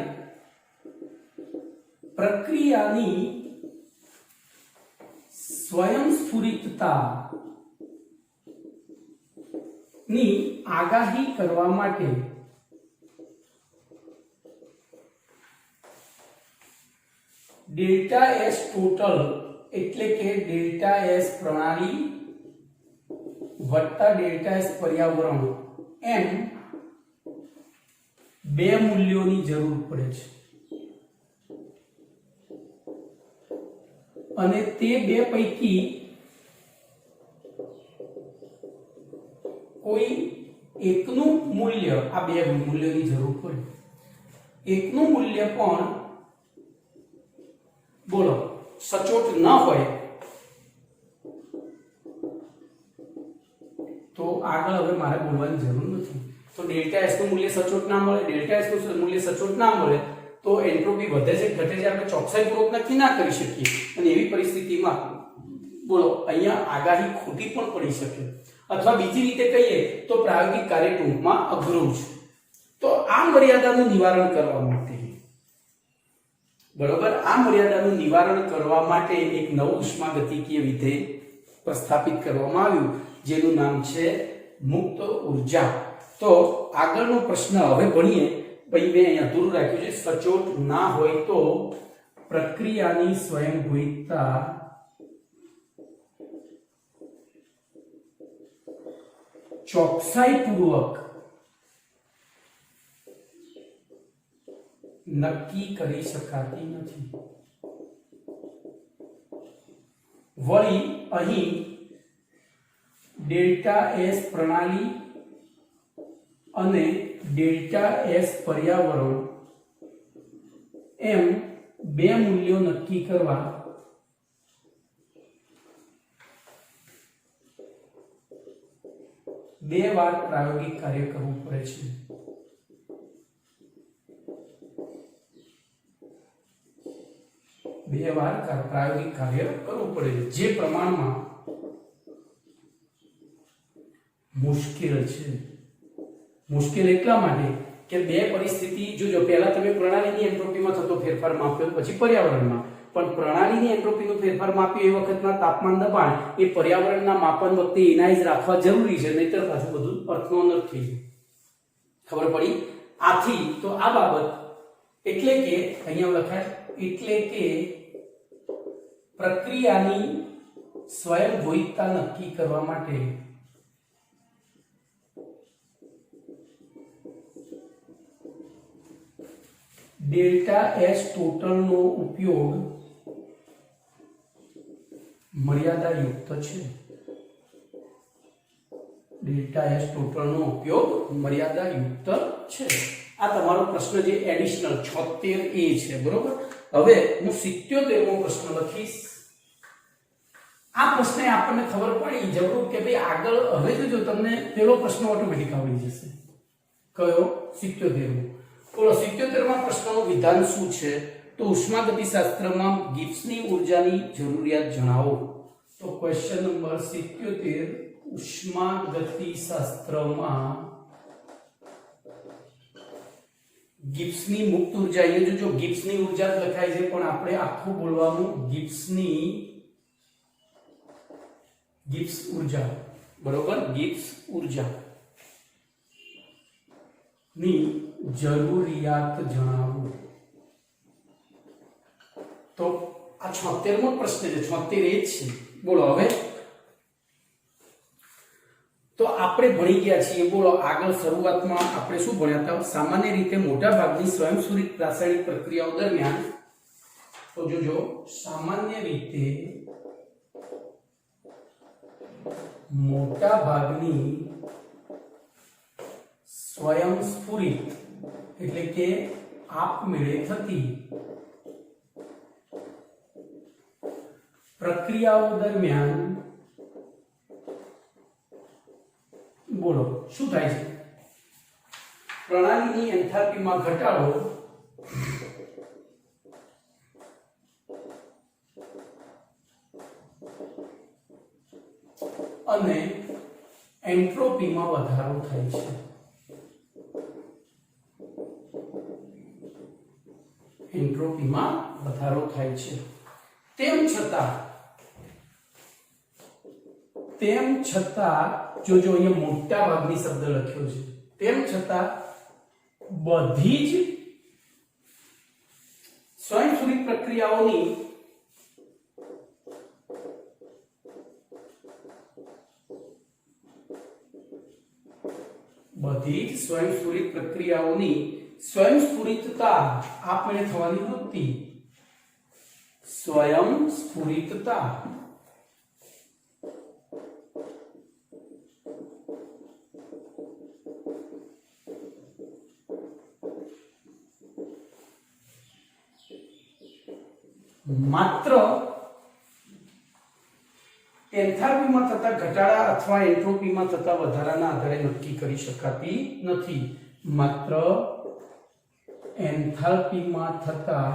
પ્રક્રિયાની સ્વયંસ્ફુરિતતા ની આગાહી કરવા માટે ડેલ્ટા એસ ટોટલ એટલે કે ડેલ્ટા એસ પ્રણાલી વત્તા ડેલ્ટા એસ પર્યાવરણ એમ બે મૂલ્યોની જરૂર પડે છે અને તે બે પૈકી કોઈ એકનું મૂલ્ય આ બે મૂલ્યોની જરૂર પડે એકનું મૂલ્ય પણ બોલો સચોટ ન હોય તો આગળ હવે મારે બોલવાની જરૂર નથી. તો ડેલ્ટા એસ નું મૂલ્ય સચોટ ના મળે ડેલ્ટા એસ નું મૂલ્ય સચોટ ના મળે તો એન્ટ્રોપી વધે છે ઘટે છે આપણે ચોકસાઈપૂર્વક નક્કી ના કરી શકીએ અને એવી પરિસ્થિતિમાં બોલો અહીંયા આગાહી ખોટી પણ પડી શકે અથવા બીજી રીતે કહીએ તો પ્રાયોગિક કાર્ય ટૂંકમાં અઘરું છે. તો આ મર્યાદાનું નિવારણ કરવા માટે બરોબર આ મર્યાદાનું નિવારણ કરવા માટે એક નવું ઉષ્માગતિકીય વિધેય પ્રસ્થાપિત કરવામાં આવ્યું જેનું નામ છે મુક્ત ઉર્જા. તો આગળનો પ્રશ્ન હવે ભણીએ. ભાઈ મેં અહીંયા અધૂરું રાખ્યું છે સચોટ ના હોય તો પ્રક્રિયાની સ્વયંભૂતતા ચોકસાઈપૂર્વક નક્કી કરી શકાતી નથી. વળી અહીં ડેલ્ટા એસ પ્રણાલી અને ડેલ્ટા એસ પર્યાવરણ એમ બે મૂલ્યો નક્કી કરવા બે વાર પ્રાયોગિક કાર્ય કરવું પડે છે. બે વાર પ્રાયોગિક કાર્ય કરવું પડે જે પ્રમાણમાં મુશ્કેલ છે. મુશ્કેલ એટલા માટે કે બે પરિસ્થિતિ જોજો પહેલા તમે પ્રણાલીની એન્ટ્રોપીમાં થતો ફેરફાર માપ્યો પછી પર્યાવરણમાં પણ પ્રણાલીની એન્ટ્રોપીનો ફેરફાર માપ્યો એ વખતના તાપમાન દબાણ એ પર્યાવરણના માપન વખતે એના જ રાખવા જરૂરી છે નહીતર પાછું બધું અર્થનો અનર્થ થઈ જાય. ખબર પડી? આથી તો આ બાબત એટલે કે અહીંયા લખાય એટલે કે પ્રક્રિયાની સ્વયંભૂતતા નક્કી કરવા માટે ડેલ્ટા એસ ટોટલ નો ઉપયોગ મર્યાદાયુક્ત છે. ડેલ્ટા એસ ટોટલ નો ઉપયોગ મર્યાદાયુક્ત છે. આ તમારો પ્રશ્ન જે એડિશનલ 76A છે બરોબર. હવે હું 77મો પ્રશ્ન લખીશ. આ પ્રશ્ને આપણને ખબર પડી જરૂર કે ભાઈ આગળ હવે જો તમને પેલો પ્રશ્ન ઓટોમેટિક આવડી જશે. કયો? 77મો. બોલો 77મા પ્રશ્નનું વિધાન શું છે? તો ઉષ્માગતિશાસ્ત્રમાં ગિબ્સની ઊર્જાની જરૂરિયાત જણાવો. તો ક્વેશ્ચન નંબર 77 ઉષ્માગતિશાસ્ત્રમાં ગિબ્સની મુક્ત ઉર્જા, અહીંયા જો ગિબ્સની ઉર્જા જ લખાય છે પણ આપણે આખું બોલવાનું ગિબ્સ ઉર્જા, બરોબર, ગિબ્સ ઉર્જા ની જરૂરિયાત જણાવો. તો આ 76મો પ્રશ્ન છે, 76 એ જ છે. બોલો હવે તો આપણે ભણી ગયા છીએ. બોલો આગળ શરૂઆતમાં આપણે શું ભણ્યા હતા? સામાન્ય રીતે મોટા ભાગની સ્વયંસ્ફુરિત રાસાયણિક પ્રક્રિયાઓ દરમિયાન, તો જોજો, સામાન્ય રીતે મોટા ભાગની સ્વયંસ્ફુરિત એટલે કે આપમેળે થતી પ્રક્રિયાઓ દરમિયાન, બોલો શું થાય છે? પ્રણાલીની એન્થાલ્પીમાં ઘટાડો અને એન્ટ્રોપીમાં વધારો થાય છે. એન્ટ્રોપીમાં વધારો થાય છે. તેમ છતાં જોજો અહીંયા મોટા ભાગની શબ્દ લખ્યો છે. તેમ છતાં બધી જ સ્વયંસ્ફુરિત પ્રક્રિયાઓની સ્વયંસ્ફુરિતતા આપમેળે થવાની વૃત્તિ, સ્વયંસ્ફુરિતતા માત્ર એન્થાલ્પીમાં થતા ઘટાડા અથવા એન્ટ્રોપીમાં થતા વધારાના આધારે નક્કી કરી શકાતી નથી. માત્ર એન્થાલ્પીમાં થતા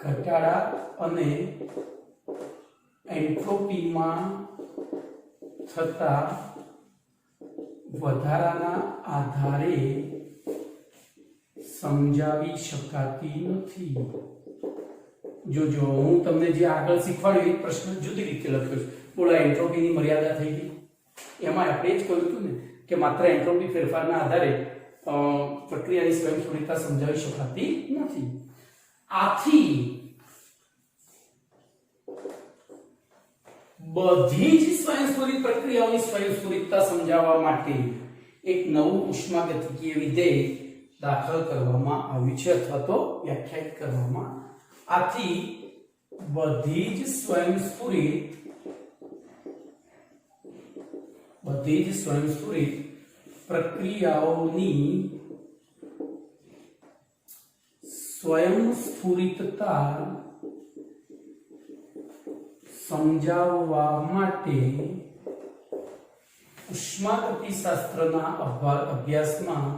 ઘટાડા અને એન્ટ્રોપીમાં થતા વધારાના આધારે સમજાવી શકાતી નથી. જોજો હું તમને જે આગળ શીખવાડ્યું એક પ્રશ્ન જુદી રીતે લખ્યો છે. બોલો એન્ટ્રોપીની મર્યાદા થઈ ગઈ. એમાં આપણે જ કહ્યું હતું ને કે માત્ર એન્ટ્રોપી ફેરફારના આધારે પ્રક્રિયાની સ્વયંસ્ફુરિતતા સમજાવી શકાતી નથી. આથી બધી જ સ્વયંસ્ફુરિત પ્રક્રિયાઓની સ્વયંસ્ફુરિતતા સમજાવવા માટે એક નવું ઉષ્માગતિકીય વિધેય દાખલ કરવામાં આવ્યું છે અથવા તો વ્યાખ્યાયિત કરવામાં. આથી બધી જ સ્વયંસ્ફુરિત પ્રક્રિયાઓની સ્વયંસ્ફુરિતતા સમજાવવા માટે ઉષ્માગતિશાસ્ત્રના અભ્યાસમાં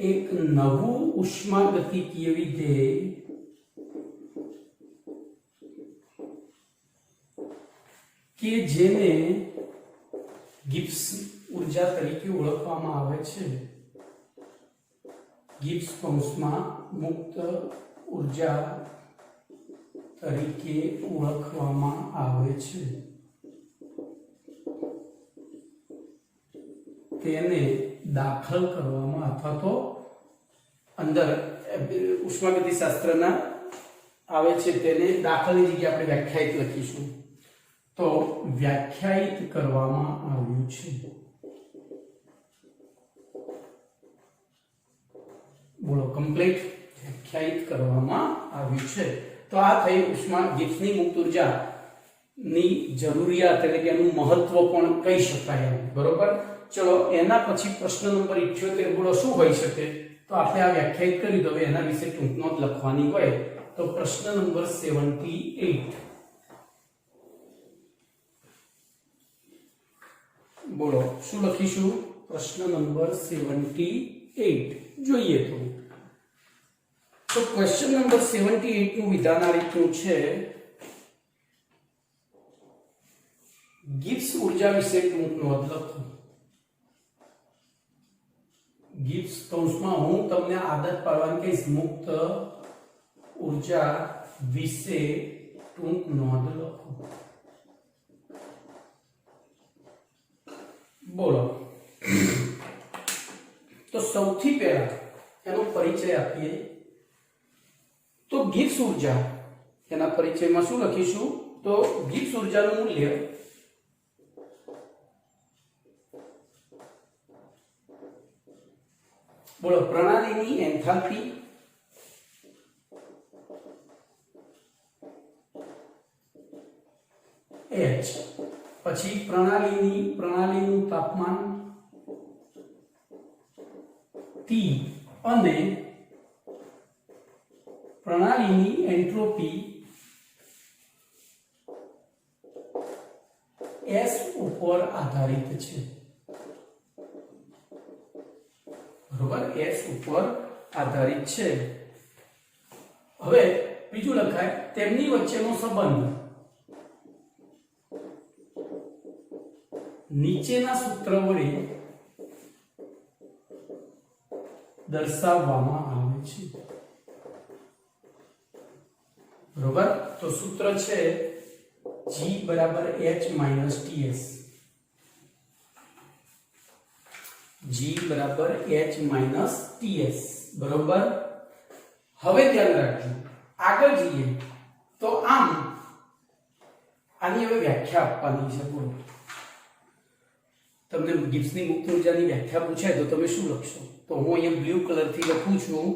એક નવું ઉષ્માગતિકીય વિધેય કે જેને ગિબ્સ ઉર્જા તરીકે ઓળખવામાં આવે છે, ગિબ્સ કૌંસમાં મુક્ત ઉર્જા તરીકે ઓળખવામાં આવે છે, તેને દાખલ કરવામાં અથવા તો અંદર ઉષ્માગતિશાસ્ત્રના આવે છે તેને દાખલની જગ્યાએ આપણે વ્યાખ્યાયિત લખીશું. તો વ્યાખ્યાયિત કરવામાં આવ્યું છે. બોલો કમ્પ્લીટ વ્યાખ્યાયિત કરવામાં આવ્યું છે. તો આ થઈ ગિબ્સની મુક્ત ઉર્જાની જરૂરિયાત એટલે કે એનું મહત્વ પણ કહી શકાય. બરોબર. ચલો એના પછી પ્રશ્ન નંબર 78 બોલો શું હોઈ શકે? તો આપણે આ વ્યાખ્યાયિત કરી દો. એના વિશે ટૂંક નોંધ લખવાની હોય તો પ્રશ્ન નંબર 78 બોલો શું લખીશું? પ્રશ્ન નંબર 78 જોઈએ તો ક્વેશ્ચન નંબર 78 નું વિધાન આ રીતનું છે ગિબ્સ ઉર્જા વિશે ટૂંક નોંધ લખો. ગિબ્સ કૌંસમાં હું તમને આદત પાડવાની કહીશ, મુક્ત ઉર્જા વિશે ટૂંક નોંધ લખો. બોલો. તો સૌથી પહેલા એનો પરિચય આપીએ. તો ગિબ્સ ઉર્જા, એના પરિચયમાં શું લખીશું? તો ગિબ્સ ઉર્જાનું મૂલ્ય બોલો પ્રણાલીની એન્થાલ્પી H, પછી પ્રણાલીનું તાપમાન T અને પ્રણાલીની એન્ટ્રોપી S ઉપર આધારિત છે. બરોબર, S ઉપર આધારિત છે. હવે બીજું લખાય તેમની વચ્ચેનો સંબંધ નીચેના સૂત્ર વડે દર્શાવવામાં આવે છે. બરોબર, તો સૂત્ર છે G બરાબર H માઇનસ TS. G બરાબર H માઇનસ TS. બરોબર. હવે ધ્યાન રાખજો, આગળ જઈએ તો આની હવે વ્યાખ્યા આપવાની છે. બોલો, તમને ગિબ્સની મુક્ત ઉર્જાની વ્યાખ્યા પૂછાય તો તમે શું લખશો? તો હું અહીંયા બ્લુ કલરથી લખું છું.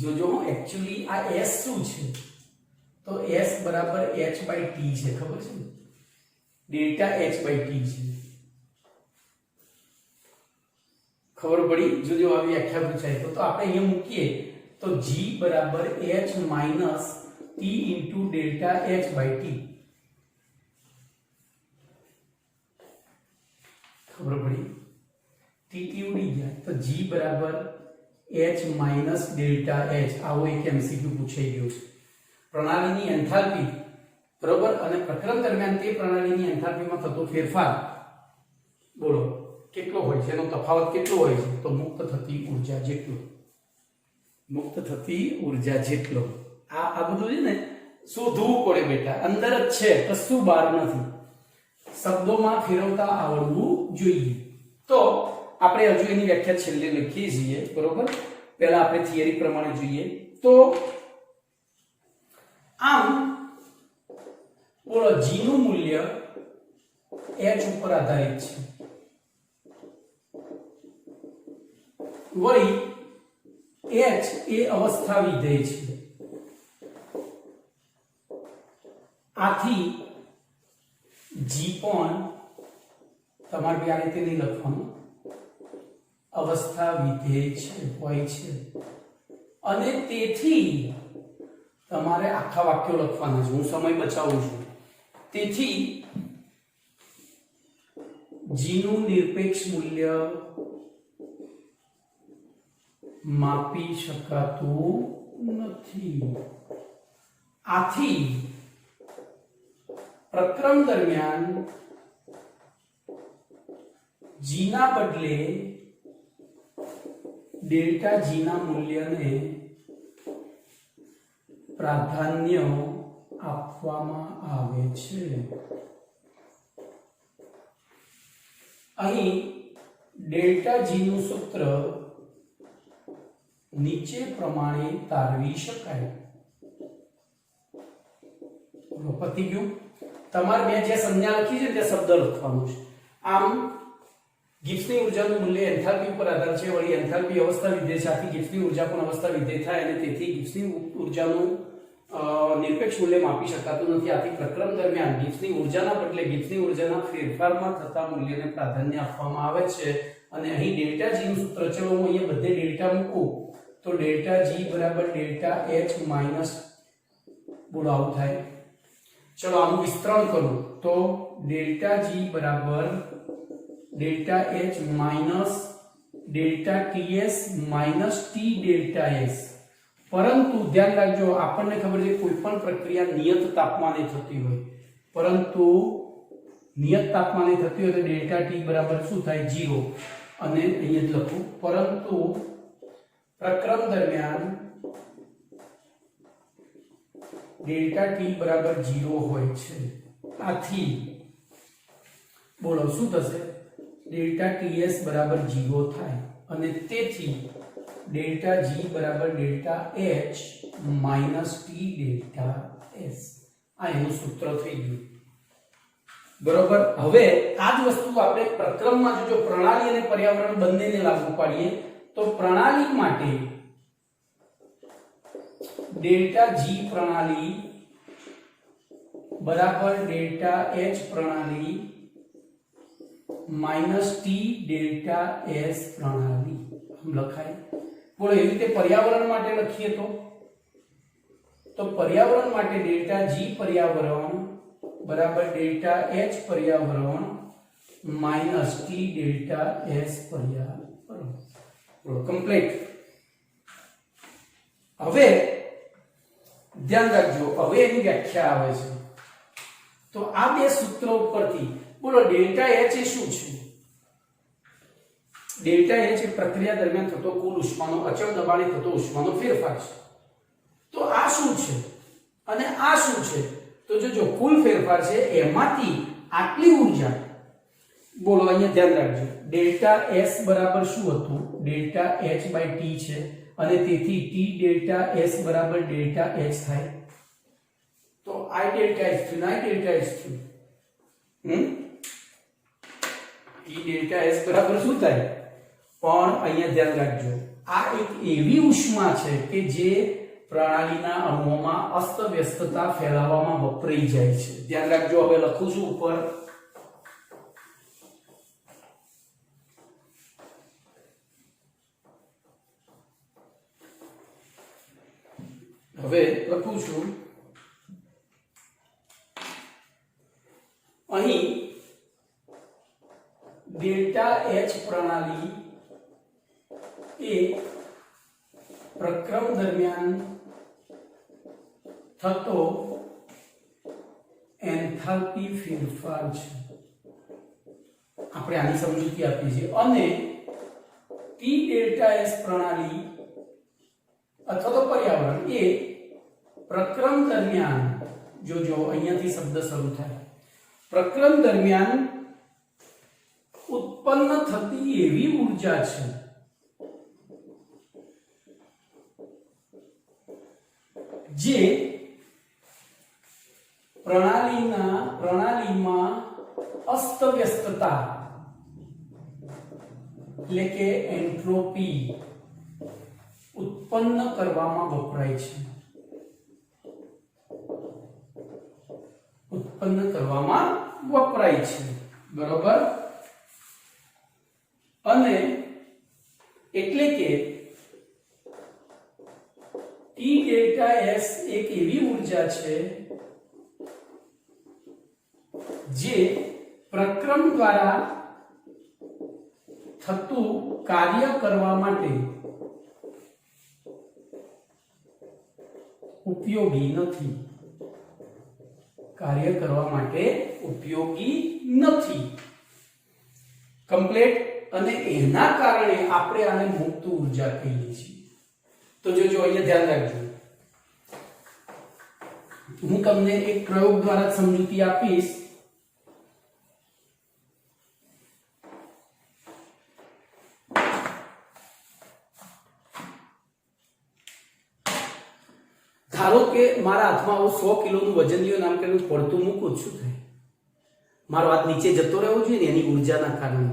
જોજો એક્ચ્યુઅલી આ S શું છે? તો S બરાબર H બાય T છે. ખબર છે? ડેલ્ટા H બાય T છે. ખબર પડી? જોજો આ વ્યાખ્યા પૂછાય તો આપણે અહીંયા મૂકીએ તો G બરાબર H minus T into delta H by T. ખબર પડી? T ઉડી ગયા તો G બરાબર H માઇનસ ડેલ્ટા H. આવો એક MCQ પૂછાઈ ગયો છે. પ્રણાલીની એન્થાલ્પી, બરોબર, અને પ્રકરણ દરમિયાન તે પ્રણાલીની એન્થાલ્પીમાં થતો ફેરફાર બોલો કેટલો હોય છે, એનો તફાવત કેટલો હોય છે? તો મુક્ત થતી ઉર્જા જેટલો. મુક્ત થતી ઉર્જા જેટલો. આ બધું છે ને શોધવું પડે બેટા, અંદર જ છે, કશું બહાર નથી. શબ્દોમાં ફેરવતા આવડવું જોઈએ. તો આપણે હજુ એની વ્યાખ્યા છેલ્લે લખીએ છીએ. બરોબર, પહેલા આપણે થિયરી પ્રમાણે જોઈએ. તો આમ બોલો G નું મૂલ્ય H ઉપર આધારિત છે. વળી H એ અવસ્થા વિધેય છે. આથી G પણ તમારે આ રીતે નહીં લખવાનું, અવસ્થા વિધેય છે હોય છે. અને તેથી તમારે આખા વાક્યો લખવાના છે. હું સમય બચાવું છું. તેથી G નું નિરપેક્ષ મૂલ્ય માપી શકાતું નથી. આથી પ્રકરણ દરમિયાન G ના બદલે ડેલ્ટા G ના મૂલ્યને પ્રાધાન્ય આપવામાં આવે છે. અહીં ડેલ્ટા G નું સૂત્ર નીચે પ્રમાણે તારવી શકાય. પતી ગયું. તમારે મેં જે સંજ્ઞા લખી છે તે શબ્દ લખવાનું છે. આમ ગિબ્સની ઉર્જાનું મૂલ્ય એન્થાલ્પી પર આધાર છે. વળી એન્થાલ્પી અવસ્થા વિધેય છે. આથી ગિબ્સની ઉર્જા પણ અવસ્થા વિધેય થાય અને તેથી ગિબ્સની ઉર્જાનું નિરપેક્ષ મૂલ્ય માપી શકાતું નથી. આથી પ્રકરણ દરમિયાન ગિબ્સની ઉર્જાના બદલે ગિબ્સની ઉર્જાના ફેરફારમાં થતા મૂલ્યને પ્રાધાન્ય આપવામાં આવે છે. અને અહીં ડેલ્ટા G નું સૂત્ર, ચલો હું અહીંયા બધે ડેલ્ટા મૂકું તો ડેલ્ટા G બરાબર ડેલ્ટા H માઇનસ બોલો આવું થાય. ચલો આનું વિસ્તરણ કરું તો ડેલ્ટા G બરાબર delta H minus delta TS minus T delta S પરંતુ ધ્યાન રાખજો, આપણને ખબર છે કોઈ પણ પ્રક્રિયા નિયત તાપમાને થતી હોય, પરંતુ નિયત તાપમાને થતી હોય તો ડેલ્ટા ટી બરાબર શું થાય? 0. અને અહીંયા જ લખું, પરંતુ પ્રક્રમ દરમિયાન ડેલ્ટા ટી બરાબર 0 હોય છે. આથી બોલો શું થશે? ડેલ્ટા ટીએસ બરાબર 0 થાય અને તેથી ડેલ્ટા જી બરાબર delta H minus T delta S. આ એનું સૂત્ર થઈ ગયું, બરોબર. હવે આ જ વસ્તુ આપણે પ્રક્રમમાં જો પ્રણાલી અને પર્યાવરણ બંનેને લાગુ પાડીએ તો પ્રણાલી માટે ડેલ્ટા જી પ્રણાલી બરાબર ડેલ્ટા એચ પ્રણાલી માઇનસ ટી ડેલ્ટા એસ પ્રણાલી આમ લખાય. બોલો એવી રીતે પર્યાવરણ માટે લખીએ તો પર્યાવરણ માટે ડેલ્ટા જી પર્યાવરણ બરાબર ડેલ્ટા એચ પર્યાવરણ માઇનસ ટી ડેલ્ટા એસ પર્યાવરણ. બોલો કમ્પ્લીટ. હવે ધ્યાન રાખજો, હવે એની વ્યાખ્યા આવે છે. તો આ બે સૂત્રો ઉપરથી બોલો ડેલ્ટા એચ એ શું છે? ડેલ્ટા એચ એ પ્રક્રિયા દરમિયાન થતો કુલ ઉષ્માનો અચળ દબાણે થતો ઉષ્માનો ફેરફાર છે. તો આ શું છે અને આ શું છે? તો જો કુલ ફેરફાર છે એમાંથી આટલી ઊર્જા, બોલો અહીંયા ધ્યાન રાખજો, ડેલ્ટા એસ બરાબર શું હતું? ડેલ્ટા એચ બાય ટી છે અને તેથી ટી ડેલ્ટા એસ બરાબર ડેલ્ટા એચ થાય. તો I ડેલ્ટા એચ થયું ને I ડેલ્ટા એચ થયું. ટી ડેલ્ટા એસ બરાબર શું થાય? પણ અહીંયા ધ્યાન રાખજો, આ એક એવી ઉષ્મા છે કે જે પ્રણાલીના અણુઓમાં અસ્તવ્યસ્તતા ફેલાવવામાં વપરાઈ જાય છે. ધ્યાન રાખજો, હવે લખું છું ઉપર. હવે લખું છું અહીં ડેલ્ટા એચ પ્રણાલી એ પ્રક્રમ દરમિયાન થતો એન્થાલ્પી ફેરફાર છે. આપણે આની સમજૂતી આપીએ છીએ. અને ટી ડેલ્ટા એસ પ્રણાલી અથવા તો પર્યાવરણ એ પ્રક્રમ દરમિયાન, જોજો અહીંયાથી શબ્દ શરૂ થાય, પ્રક્રમ દરમિયાન ઉત્પન્ન થતી એવી ઊર્જા છે જે પ્રણાલીમાં અસ્તવ્યસ્તતા એટલે કે એન્ટ્રોપી ઉત્પન્ન કરવામાં વપરાય છે. બરોબર. અને એટલે કે ટી ડેલ્ટા એસ એક એવી ઊર્જા છે જે પ્રક્રમ દ્વારા થતું કાર્ય કરવા માટે ઉપયોગી નથી. કમ્પ્લીટ. અને એના કારણે આપણે આને મુક્ત ઊર્જા કહીએ છીએ. તો જોજો અહીંયા ધ્યાન રાખજો, હું તમને એક પ્રયોગ દ્વારા સમજૂતી આપીશ. ધારો કે મારા હાથમાં 100 કિલોનું વજન લ્યો, નામ કરીને પડતું મૂકું છું, થાય મારો હાથ નીચે જતો રહેવો જોઈએ ને એની ઊર્જાના કારણે.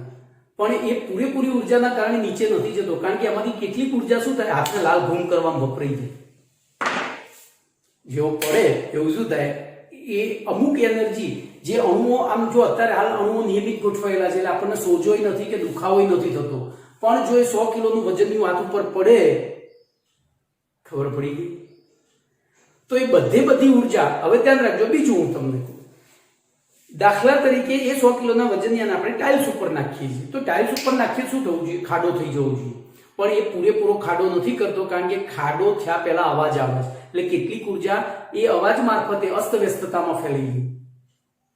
પણ એ પૂરેપૂરી ઊર્જાના કારણે નીચે નથી જતો, કારણ કે આમાંથી કેટલીક ઊર્જા શું થાય? હાથને લાલ ઘૂમ કરવામાં વપરાઈ જાય. જેવો પડે એવું શું થાય? એ અમુક એનર્જી જે અણુઓ, આમ જો અત્યારે હાલ અણુઓ નિયમિત ગોઠવાયેલા છે એટલે આપણને સોજોય નથી કે દુખાવોય નથી થતો. પણ જો એ 100 કિલોનું વજનની વાત ઉપર પડે, ખબર પડી ગઈ? તો એ બધી ઊર્જા, હવે ધ્યાન રાખજો. બીજું હું તમને કહું, દાખલા તરીકે એ 100 કિલોના વજનની આપણે ટાઇલ્સ ઉપર નાખીએ છીએ. તો ટાઇલ્સ ઉપર નાખીએ શું થવું જોઈએ? ખાડો થઈ જવો જોઈએ. પણ એ પૂરેપૂરો ખાડો નથી કરતો, કારણ કે ખાડો થયા પહેલા અવાજ આવે છે, એટલે કેટલીક ઉર્જા એ અવાજ મારફતે અસ્તવ્યસ્તતામાં ફેલાઈ ગઈ.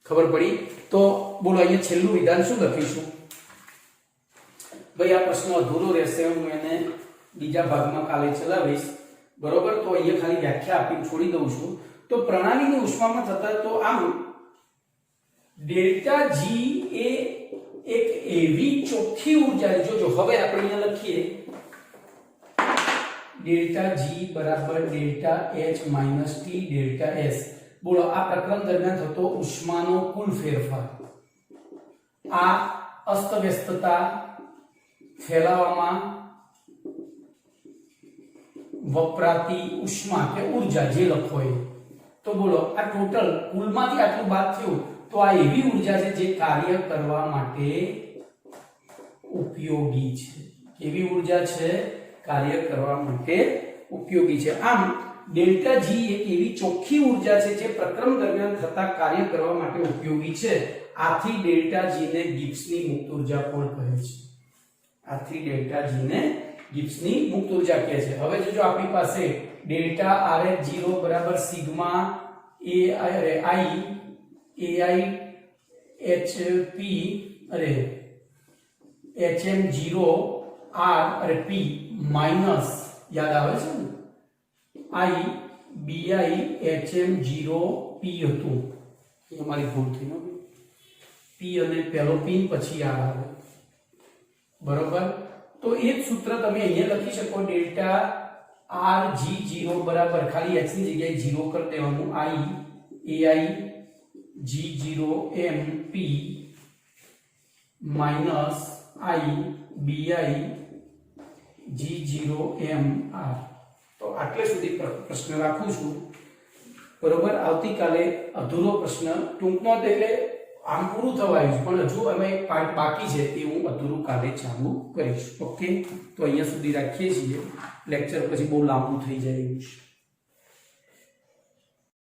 ખબર પડી? તો બોલો અહીંયા છેલ્લું વિધાન શું લખીશું? ભાઈ આ પ્રશ્ન અધૂરો રહેશે, હું એને બીજા ભાગમાં કાલે ચલાવીશ. બરોબર? તો અહીંયા ખાલી વ્યાખ્યા આપીને છોડી દઉં છું. તો પ્રણાલીની ઉષ્મામાં થતા, તો આમ ડેલ્ટા જી એ એક એવી ચોખ્ખી ઉર્જા, જોજો હવે આપણે અહીંયા લખીએ ડેલ્ટા જી બરાબર delta H minus T delta S. બોલો આ પ્રક્રમ દરમિયાન થતો ઉષ્માનો કુલ ફેરફાર, આ અસ્તવ્યસ્તતા ફેલાવવામાં વપરાતી ઉષ્મા કે ઉર્જા જે લખો એ. તો બોલો આ ટોટલ કુલમાંથી આટલું બાદ થયું, તો આ એવી ઉર્જા છે જે કાર્ય કરવા માટે ઉપયોગી છે. કેવી ઉર્જા છે? કાર્ય કરવા માટે ઉપયોગી છે. આમ ડેલ્ટા જી એક એવી ચોખ્ખી ઉર્જા છે જે પ્રક્રમ દરમિયાન થતા કાર્ય કરવા માટે ઉપયોગી છે. આથી ડેલ્ટા જી ને ગિબ્સની મુક્ત ઉર્જા પણ કહે છે. આથી ડેલ્ટા જી ને ગિબ્સની મુક્ત ઉર્જા કહે છે. હવે જો આપણી પાસે ડેલ્ટા RH0 બરાબર sigma ai HP HM0 R અને P માઈનસ, યાદ આવે છે ને, I BI HM0 P હતું. એ અમારી ભૂલ થઈ ને, P અને પહેલો P પછી R આવે. બરોબર? તો એ જ સૂત્ર તમે અહીંયા લખી શકો, ડેલ્ટા RG0 બરાબર ખાલી h ની જગ્યાએ 0 કરી દેવાનું, I AI G0M P minus I BI G0M R. તો આટલે સુધી પ્રશ્ન રાખું છું. બરોબર? આવતીકાલે અધૂરો પ્રશ્ન ટૂંકમાં, એટલે આમ પૂરું થવાયું છે, પણ હજુ અમે એક પાર્ટ બાકી છે, તે હું અધૂરું કાલે ચાલુ કરીશ. ઓકે? તો અહીંયા સુધી રાખીએ છીએ. લેક્ચર પછી બહુ લાંબુ થઈ જાય એવું છે.